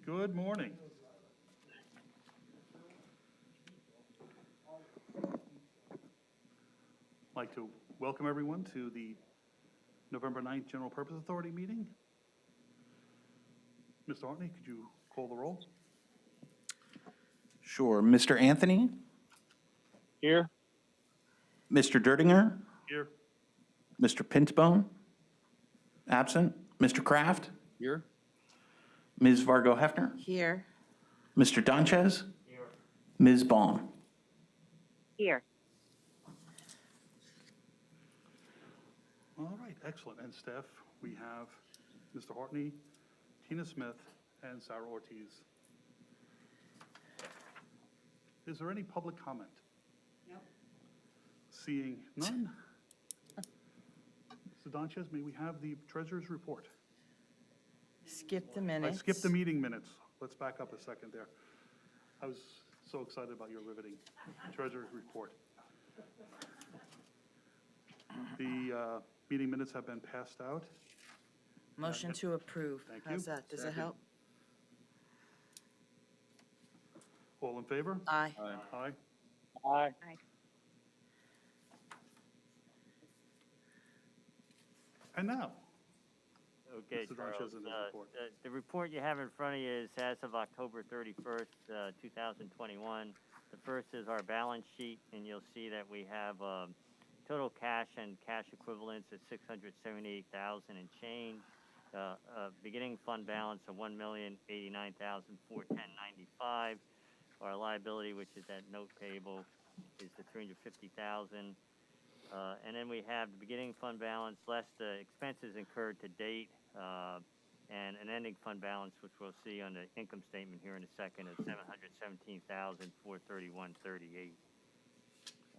Good morning. I'd like to welcome everyone to the November 9th General Purpose Authority meeting. Mr. Hartney, could you call the roll? Sure. Mr. Anthony? Here. Mr. Dertinger? Here. Mr. Pintbone? Absent. Mr. Kraft? Here. Ms. Vargo Hefner? Here. Mr. Donchez? Ms. Baum? Here. All right, excellent. And staff, we have Mr. Hartney, Tina Smith, and Sarah Ortiz. Is there any public comment? Nope. Seeing none? Mr. Donchez, may we have the treasurer's report? Skip the I minutes. skipped the meeting minutes. Let's back up a second there. I was so excited about your riveting treasurer's report. The meeting minutes have been passed out. Motion to approve. Thank you. How's that? Does it Second. help? All in favor? Aye. Aye. Aye. And now, Okay, Mr. Charles. Donchez and his report. The report you have in front of you is as of October 31st, 2021. The first is our balance sheet, and you'll see that we have total cash and cash equivalents of $678,000 and change. Beginning fund balance of $1,089,410.95. Our liability, which is that note payable, is the $350,000. And then we have the beginning fund balance less the expenses incurred to date, and an ending fund balance, which we'll see on the income statement here in a second, of $717,431.38.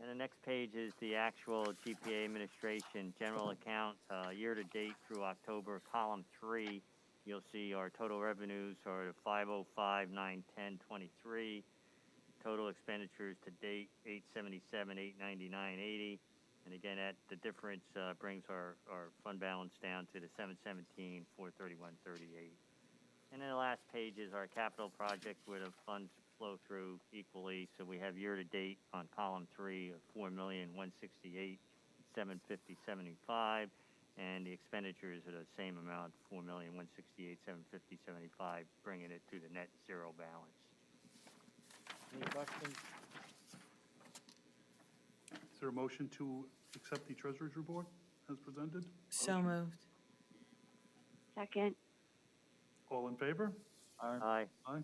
And the next page is the actual GPA administration general account year to date through October, column 3. You'll see our total revenues are 505,910.23. Total expenditures to date 877, 899.80. And again, the difference brings our fund balance down to the 717, 431.38. And then the last page is our capital project where the funds flow through equally. So we have year to date on column 3 of 4,168,750.75, and the expenditures are the same amount, 4,168,750.75, bringing it to the net zero balance. Any questions? Is there a motion to accept the treasurer's report as presented? So moved. Second. All in favor? Aye. Aye.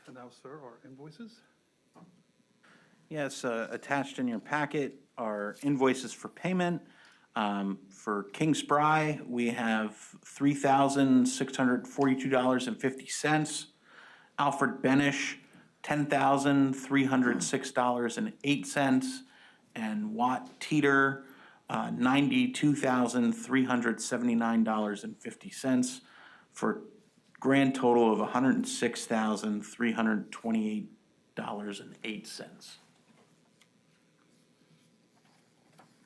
And now, sir, our invoices? Yes, attached in your packet are invoices for payment. For King Spry, we have $3,642.50. Alfred Benish, $10,306.08. And Watt Teeter, $92,379.50, for grand total of $106,328.08. Is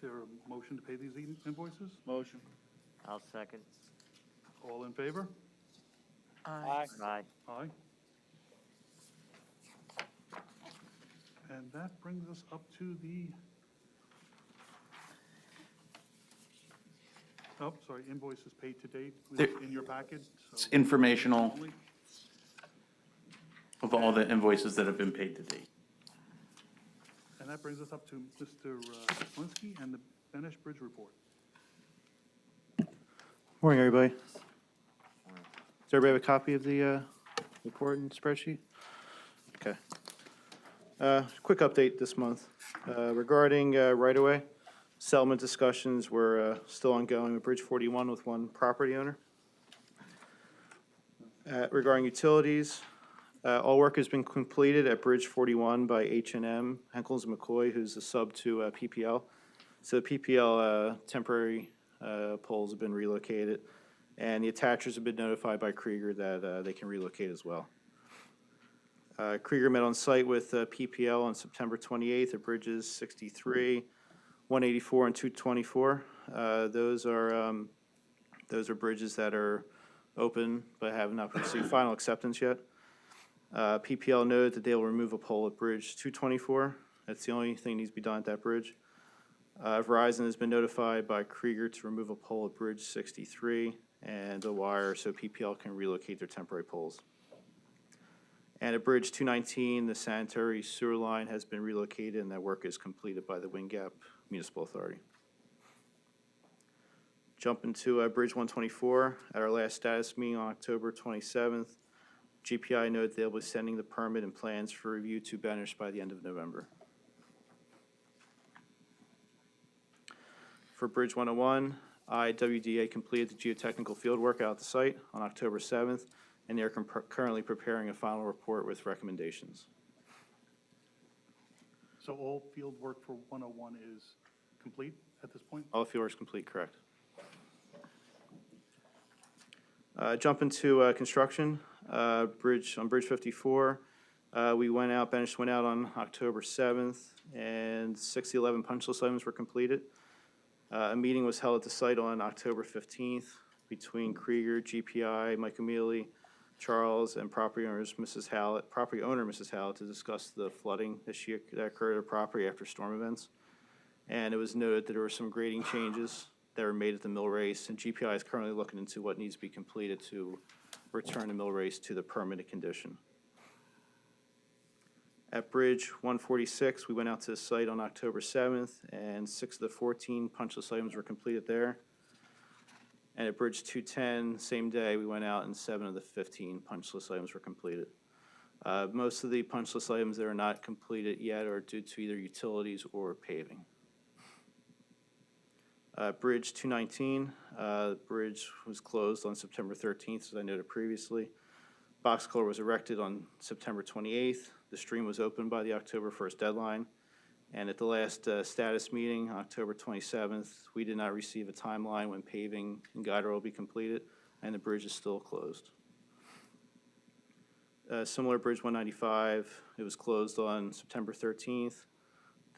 there a motion to pay these invoices? Motion. I'll second. All in favor? Aye. Aye. Aye. And that brings us up to the, invoices paid to date in your package. It's So informational only- of all the invoices that have been paid to date. And that brings us up to Mr. Slinsky and the Benish Bridge report. Morning, everybody. Does everybody have a copy of the report and spreadsheet? Okay. Quick update this month regarding right-of-way. Settlement discussions were still ongoing with Bridge 41 with one property owner. Regarding utilities, all work has been completed at Bridge 41 by H&M, Henkels & McCoy, who's a sub to PPL. So the PPL temporary poles have been relocated, and the attachers have been notified by Krieger that they can relocate as well. Krieger met on site with PPL on September 28th at Bridges 63, 184 and 224. Those are bridges that are open but have not received final acceptance yet. PPL noted that they will remove a pole at Bridge 224. That's the only thing that needs to be done at that bridge. Verizon has been notified by Krieger to remove a pole at Bridge 63 and a wire so PPL can relocate their temporary poles. And at Bridge 219, the sanitary sewer line has been relocated and that work is completed by the Wind Gap Municipal Authority. Jump into Bridge 124. At our last status meeting on October 27th, GPI noted they'll be sending the permit and plans for review to Benish by the end of November. For Bridge 101, IWDA completed the geotechnical field work out at the site on October 7th, and they're currently preparing a final report with recommendations. So all field work for 101 is complete at this point? All field work is complete, correct. Jump into construction. On Bridge 54, Benish went out on October 7th, and 611 punch list items were completed. A meeting was held at the site on October 15th between Krieger, GPI, Mike Amealy, Charles, and property owner Mrs. Hallett to discuss the flooding that occurred at her property after storm events. And it was noted that there were some grading changes that were made at the mill race, and GPI is currently looking into what needs to be completed to return the mill race to the permitted condition. At Bridge 146, we went out to the site on October 7th, and 6 of the 14 punch list items were completed there. And at Bridge 210, same day, we went out and 7 of the 15 punch list items were completed. Most of the punch list items that are not completed yet are due to either utilities or paving. Bridge 219, the bridge was closed on September 13th, as I noted previously. Box culvert was erected on September 28th. The stream was opened by the October 1st deadline. And at the last status meeting, October 27th, we did not receive a timeline when paving and guide rail will be completed, and the bridge is still closed. Similar Bridge 195, it was closed on September 13th.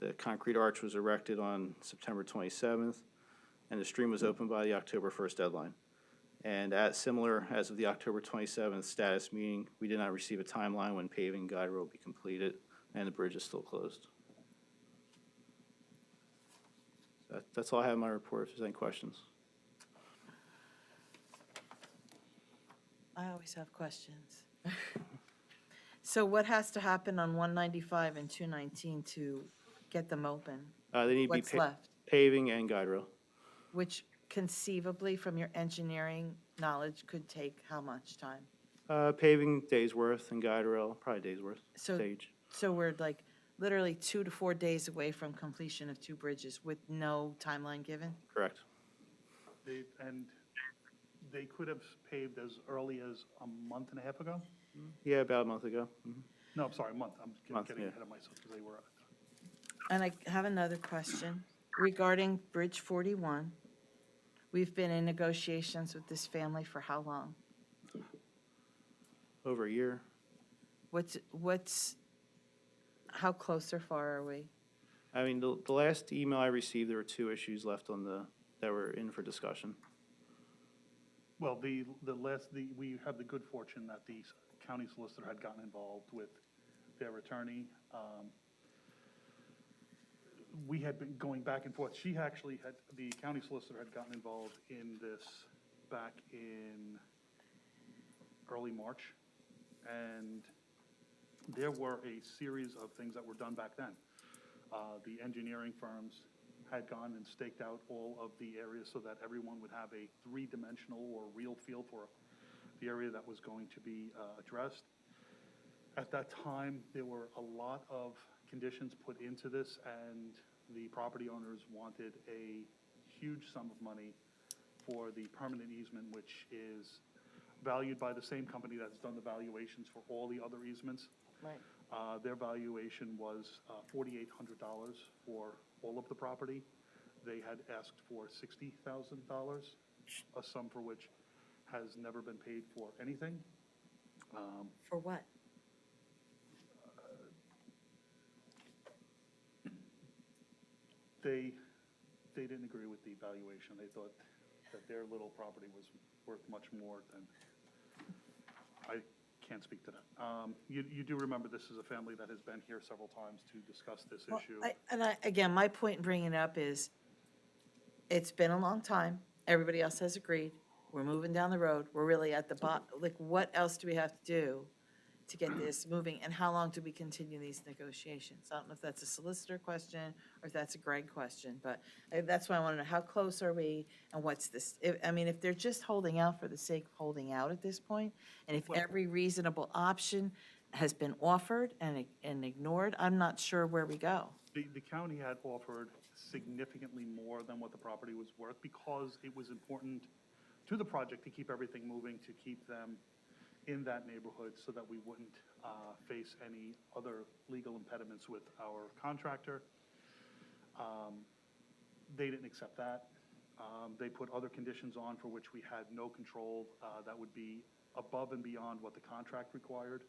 The concrete arch was erected on September 27th, and the stream was opened by the October 1st deadline. And similar as of the October 27th status meeting, we did not receive a timeline when paving and guide rail will be completed, and the bridge is still closed. That's all I have in my report, if there's any questions. I always have questions. So what has to happen on 195 and 219 to get them open? They need to be What's left? paving and guide rail. Which conceivably, from your engineering knowledge, could take how much time? Paving, days worth, and guide rail, probably days worth, So- stage. So we're like literally 2 to 4 days away from completion of 2 bridges with no timeline given? Correct. They could have paved as early as a month and a half ago? Yeah, about a month ago. Mhm. No, I'm sorry, a month. I'm Month, getting yeah. ahead of myself because they were. And I have another question regarding Bridge 41. We've been in negotiations with this family for how long? Over a year. How close or far are we? I mean, the last email I received, there were 2 issues left that were in for discussion. Well, we have the good fortune that the county solicitor had gotten involved with their attorney. We had been going back and forth. The county solicitor had gotten involved in this back in early March. And there were a series of things that were done back then. The engineering firms had gone and staked out all of the areas so that everyone would have a 3-dimensional or real feel for the area that was going to be addressed. At that time, there were a lot of conditions put into this, and the property owners wanted a huge sum of money for the permanent easement, which is valued by the same company that's done the valuations for all the other easements. Right. Their valuation was $4,800 for all of the property. They had asked for $60,000, a sum for which has never been paid for anything. For what? They they didn't agree with the valuation. They thought that their little property was worth much more than, I can't speak to that. You do remember this is a family that has been here several times to discuss this Well, issue. Again, my point in bringing it up is, it's been a long time. Everybody else has agreed. We're moving down the road. We're really at the like, what else do we have to do to get this moving? And how long do we continue these negotiations? I don't know if that's a solicitor question or if that's a Greg question, but that's why I want to know, how close are we and what's this? I mean, if they're just holding out for the sake of holding out at this point, and if Well- every reasonable option has been offered and ignored, I'm not sure where we go. The county had offered significantly more than what the property was worth because it was important to the project to keep everything moving, to keep them in that neighborhood so that we wouldn't face any other legal impediments with our contractor. They didn't accept that. They put other conditions on for which we had no control, that would be above and beyond what the contract required.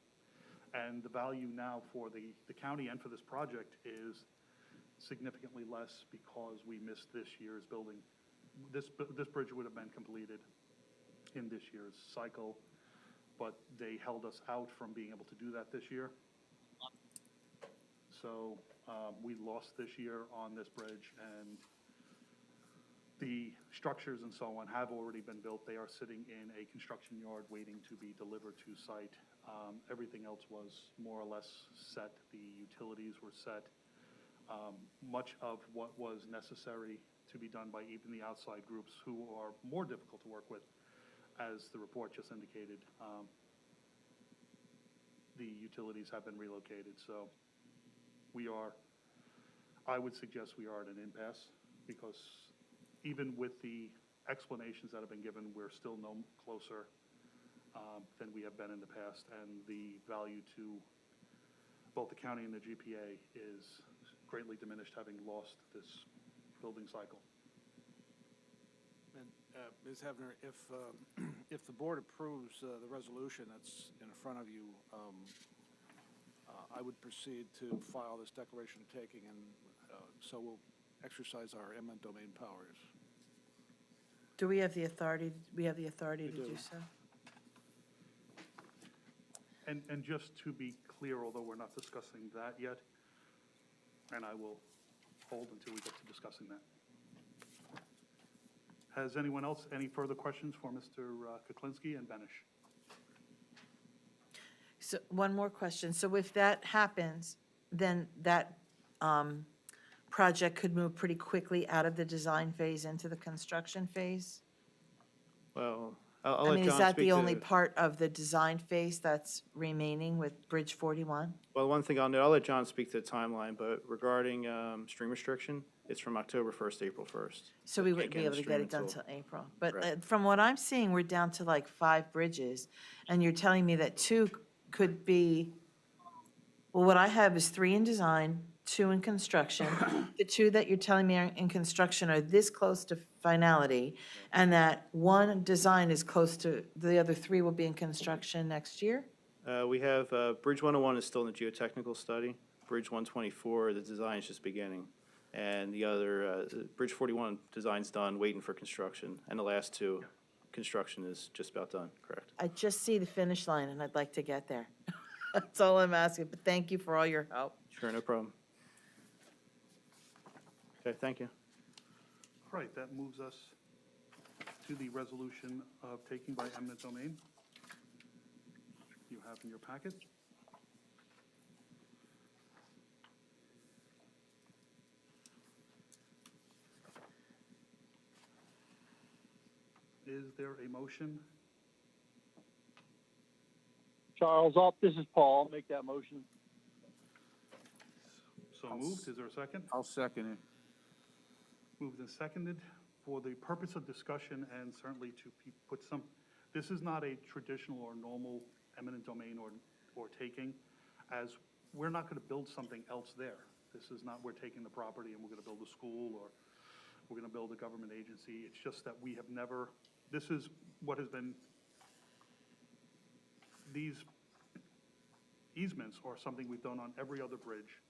And the value now for the county and for this project is significantly less because we missed this year's building. This bridge would have been completed in this year's cycle, but they held us out from being able to do that this year. So we lost this year on this bridge, and the structures and so on have already been built. They are sitting in a construction yard waiting to be delivered to site. Everything else was more or less set. The utilities were set. Much of what was necessary to be done by even the outside groups who are more difficult to work with, as the report just indicated, the utilities have been relocated. So we are, I would suggest we are at an impasse, because even with the explanations that have been given, we're still no closer than we have been in the past, and the value to both the county and the GPA is greatly diminished, having lost this building cycle. And, Ms. Hefner, if the board approves the resolution that's in front of you, I would proceed to file this declaration of taking, and so we'll exercise our eminent domain powers. Do we have the authority, to do. do so? And just to be clear, although we're not discussing that yet, and I will hold until we get to discussing that. Has anyone else any further questions for Mr. Kuklinski and Benish? So, one more question. So if that happens, then that project could move pretty quickly out of the design phase into the construction phase? Well, I'll I let mean, John is that speak the to- only part of the design phase that's remaining with Bridge 41? Well, one thing I'll note, I'll let John speak to the timeline, but regarding stream restriction, it's from October 1st to April 1st. So we Can't wouldn't get be in able the to get it stream done until- till April. But Correct. from what I'm seeing, we're down to like 5 bridges, and you're telling me that 2 could be, well, what I have is 3 in design, 2 in construction. The 2 that you're telling me are in construction are this close to finality, and that 1 design is close to, the other 3 will be in construction next year? We have, Bridge 101 is still in the geotechnical study. Bridge 124, the design is just beginning. And the other, Bridge 41 design's done, waiting for construction. And the last 2, construction is just about done, correct? I just see the finish line, and I'd like to get there. That's all I'm asking, but thank you for all your help. Sure, no problem. Okay, thank you. All right, that moves us to the resolution of taking by eminent domain. You have in your packet. Is there a motion? Charles, this is Paul. I'll make that motion. So moved. Is there a second? I'll second it. Moved and seconded. For the purpose of discussion and certainly to put some, this is not a traditional or normal eminent domain or taking, as we're not going to build something else there. This is not, we're taking the property and we're going to build a school, or we're going to build a government agency. It's just that we have never, this is what has been, these easements are something we've done on every other bridge.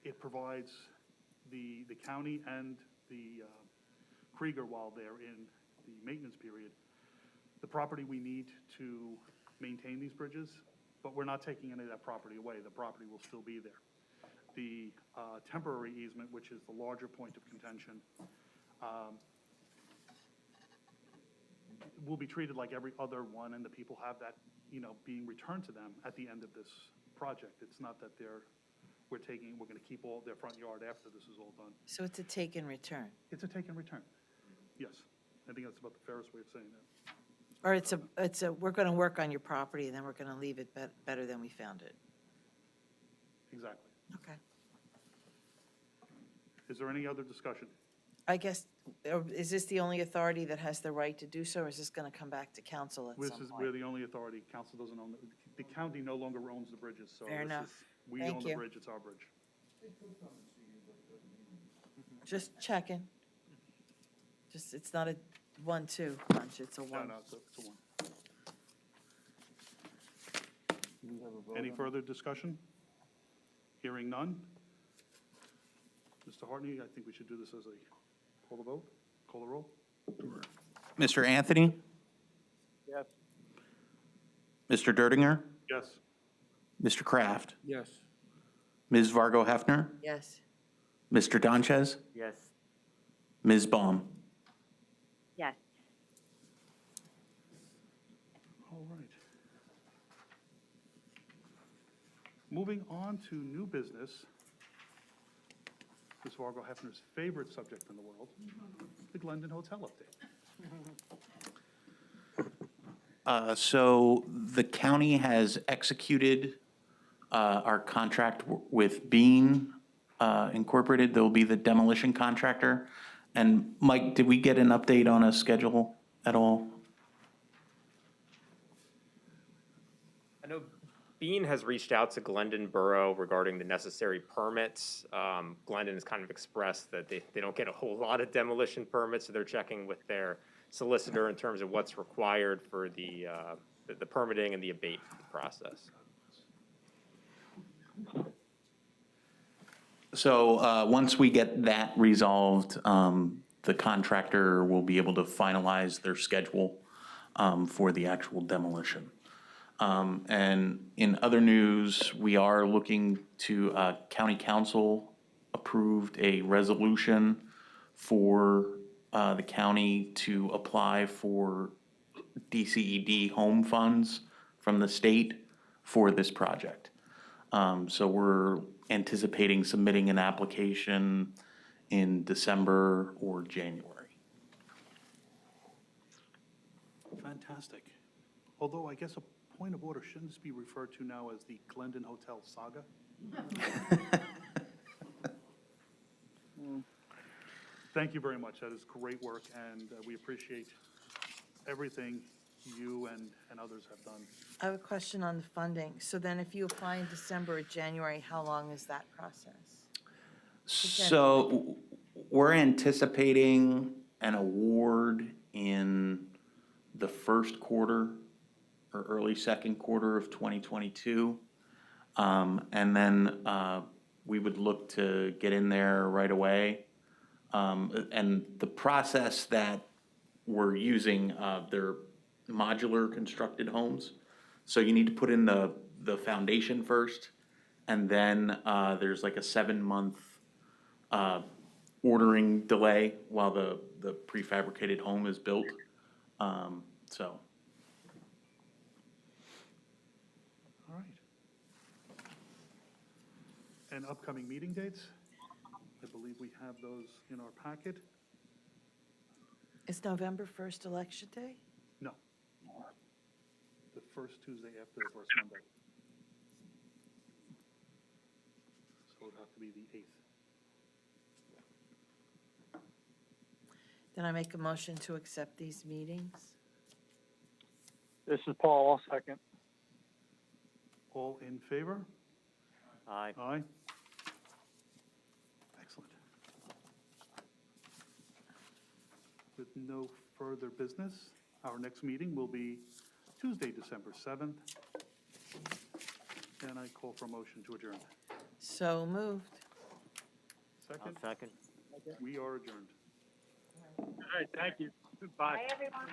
It provides the county and the Krieger, while they're in the maintenance period, the property we need to maintain these bridges, but we're not taking any of that property away. The property will still be there. The temporary easement, which is the larger point of contention, will be treated like every other one, and the people have that, you know, being returned to them at the end of this project. It's not that we're gonna keep all their front yard after this is all done. So it's a take and return, It's a take and return. Yes, I think that's about the fairest way of saying that. or it's a, we're gonna work on your property and then we're gonna leave it better than we found it. Exactly. Okay. Is there any other discussion? I guess, is this the only authority that has the right to do so, or is this gonna come back to council at We're some we're point? the only authority. Council doesn't own, the county no longer owns the bridges, so. Fair this enough. is- We Thank own the you. bridge, it's our bridge. Just checking. Just, it's not a 1-2 punch, it's a No, one. no, it's a one. Any further discussion? Hearing none? Mr. Hartney, I think we should do this as a call the vote, call the roll. Mr. Anthony? Yes. Mr. Derdinger? Yes. Mr. Kraft? Yes. Ms. Vargo Hefner? Yes. Mr. Donchez? Yes. Ms. Baum? Yes. All right. Moving on to new business. Ms. Vargo Hefner's favorite subject in the world, the Glendon Hotel update. So the county has executed our contract with Bean Incorporated. They'll be the demolition contractor. And Mike, did we get an update on a schedule at all? I know Bean has reached out to Glendon Borough regarding the necessary permits. Glendon has kind of expressed that they don't get a whole lot of demolition permits, so they're checking with their solicitor in terms of what's required for the permitting and the abatement process. So once we get that resolved, the contractor will be able to finalize their schedule for the actual demolition. And in other news, we are looking to, county council approved a resolution for the county to apply for DCED home funds from the state for this project. So we're anticipating submitting an application in December or January. Fantastic. Although I guess a point of order, shouldn't this be referred to now as the Glendon Hotel Saga? Thank you very much. That is great work, and we appreciate everything you and others have done. I have a question on the funding. So then if you apply in December or January, how long is that process? So we're anticipating an award in the first quarter or early second quarter of 2022. And then we would look to get in there right away. And the process that we're using, they're modular constructed homes. So you need to put in the foundation first, and then there's like a 7-month ordering delay while the prefabricated home is built. So. All right. And upcoming meeting dates? I believe we have those in our packet. Is November 1st election day? No. The first Tuesday after the first Monday. So it would have to be the 8th. Then I make a motion to accept these meetings. This is Paul, I'll second. All in favor? Aye. Aye. Excellent. With no further business, our next meeting will be Tuesday, December 7th. And I call for a motion to adjourn. So moved. I'll Second, second. we are adjourned. All right, thank you. Bye. Bye, everyone.